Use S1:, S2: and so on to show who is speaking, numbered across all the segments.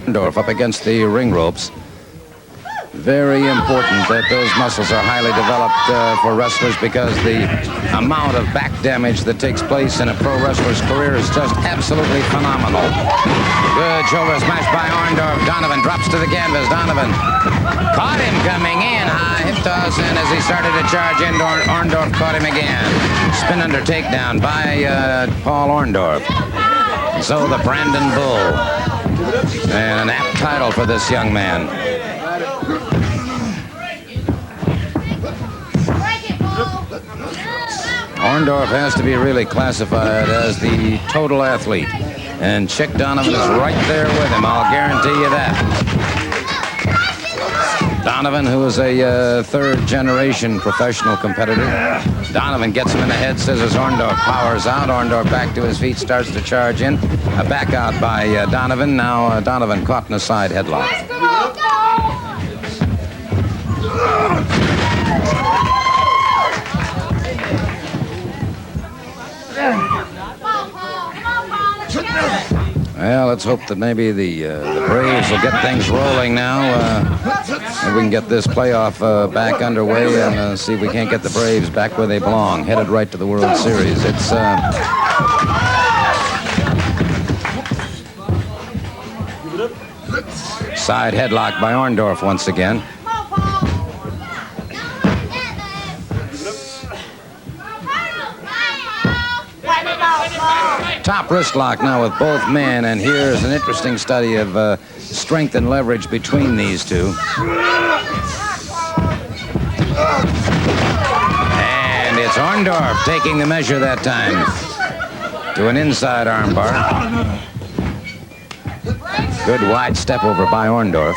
S1: Orndorff up against the ring ropes. Very important that those muscles are highly developed for wrestlers, because the amount of back damage that takes place in a pro wrestler's career is just absolutely phenomenal. Good shoulder smash by Orndorff. Donovan drops to the canvas. Donovan caught him coming in. High hip toss, and as he started to charge in, Orndorff caught him again. Spin under takedown by Paul Orndorff. So the Brandon Bull. And an apt title for this young man. Orndorff has to be really classified as the total athlete. And Chick Donovan is right there with him, I'll guarantee you that. Donovan, who is a third-generation professional competitor. Donovan gets him in the head, scissors. Orndorff powers out. Orndorff back to his feet, starts to charge in. A back out by Donovan. Now Donovan caught in a side headlock. Well, let's hope that maybe the Braves will get things rolling now. And we can get this playoff back underway and see if we can't get the Braves back where they belong, headed right to the World Series. It's side headlock by Orndorff once again. Top wrist lock now with both men, and here's an interesting study of strength and leverage between these two. And it's Orndorff taking the measure that time to an inside armbar. Good wide step over by Orndorff.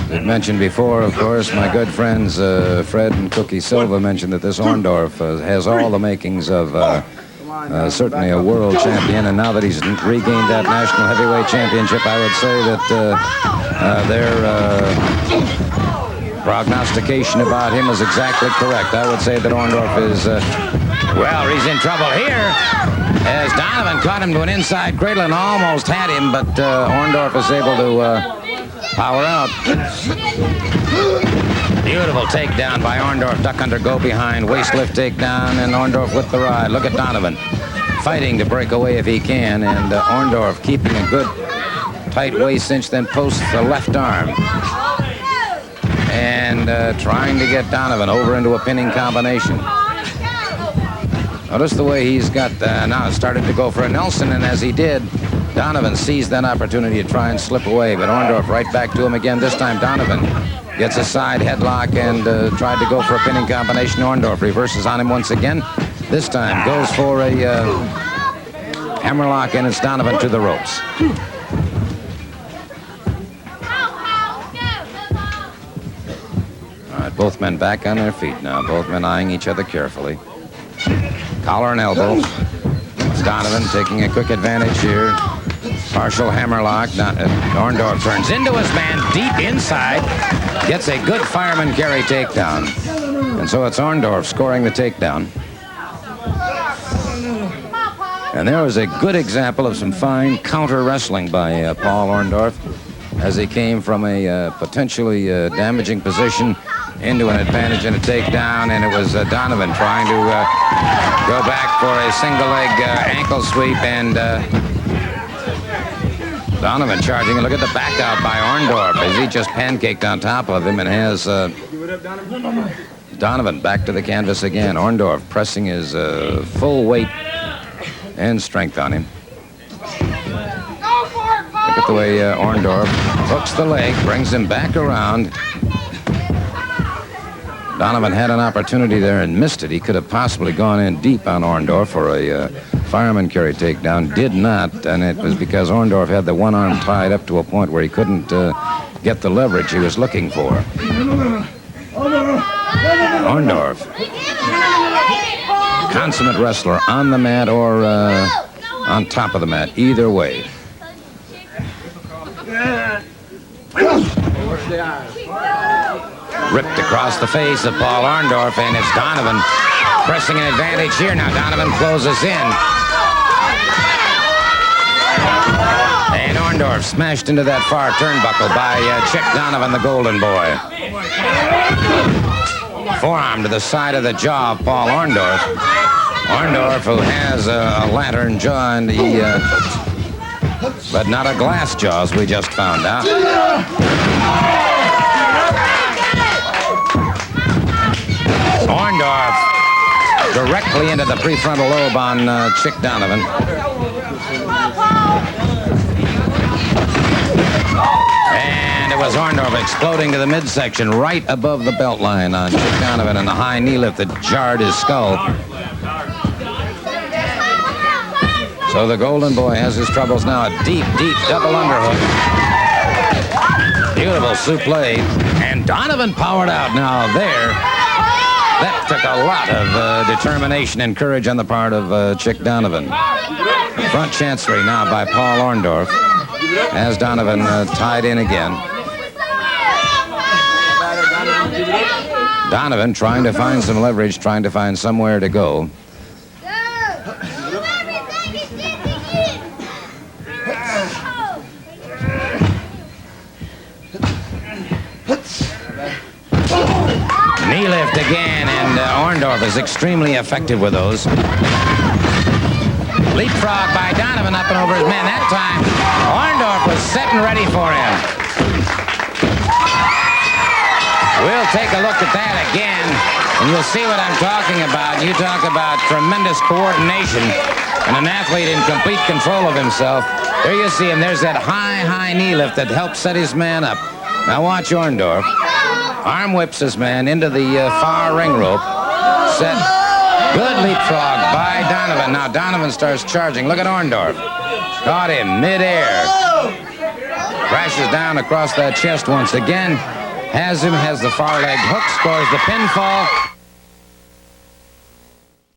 S1: We've mentioned before, of course, my good friends Fred and Cookie Silva mentioned that this Orndorff has all the makings of certainly a world champion, and now that he's regained that national heavyweight championship, I would say that their prognostication about him is exactly correct. I would say that Orndorff is, well, he's in trouble here, as Donovan caught him to an inside cradle and almost had him, but Orndorff is able to power out. Beautiful takedown by Orndorff. Duck under, go behind, waist lift takedown, and Orndorff with the ride. Look at Donovan fighting to break away if he can, and Orndorff keeping a good tight waist cinch, then posts the left arm. And trying to get Donovan over into a pinning combination. Notice the way he's got now started to go for a Nelson, and as he did, Donovan seized that opportunity to try and slip away, but Orndorff right back to him again. This time Donovan gets a side headlock and tried to go for a pinning combination. Orndorff reverses on him once again. This time goes for a hammerlock, and it's Donovan to the ropes. All right, both men back on their feet now. Both men eyeing each other carefully. Collar and elbow. Donovan taking a quick advantage here. Partial hammerlock. Orndorff turns into his man deep inside. Gets a good fireman carry takedown. And so it's Orndorff scoring the takedown. And there was a good example of some fine counter wrestling by Paul Orndorff as he came from a potentially damaging position into an advantage and a takedown, and it was Donovan trying to go back for a single leg ankle sweep, and Donovan charging. Look at the back out by Orndorff as he just pancaked on top of him, and has Donovan back to the canvas again. Orndorff pressing his full weight and strength on him. Look at the way Orndorff hooks the leg, brings him back around. Donovan had an opportunity there and missed it. He could have possibly gone in deep on Orndorff for a fireman carry takedown. Did not, and it was because Orndorff had the one arm tied up to a point where he couldn't get the leverage he was looking for. Orndorff, consummate wrestler on the mat or on top of the mat, either way. Ripped across the face of Paul Orndorff, and it's Donovan pressing an advantage here. Now Donovan closes in. And Orndorff smashed into that far turnbuckle by Chick Donovan, the Golden Boy. Forearm to the side of the jaw of Paul Orndorff. Orndorff, who has a lantern jaw, and but not a glass jaw, as we just found out. Orndorff directly into the prefrontal lobe on Chick Donovan. And it was Orndorff exploding to the midsection right above the belt line on Chick Donovan, and the high knee lift that jarred his skull. So the Golden Boy has his troubles now. A deep, deep double underhook. Beautiful suplex. And Donovan powered out. Now there, that took a lot of determination and courage on the part of Chick Donovan. Front chancery now by Paul Orndorff. As Donovan tied in again. Donovan trying to find some leverage, trying to find somewhere to go. Knee lift again, and Orndorff is extremely effective with those. Leapfrog by Donovan up and over his man. That time, Orndorff was set and ready for him. We'll take a look at that again, and you'll see what I'm talking about. You talk about tremendous coordination and an athlete in complete control of himself. There you see him. There's that high, high knee lift that helped set his man up. Now watch Orndorff. Arm whips his man into the far ring rope. Set. Good leapfrog by Donovan. Now Donovan starts charging. Look at Orndorff. Caught him midair. Crashes down across that chest once again. Has him, has the far leg hook, scores the pinfall.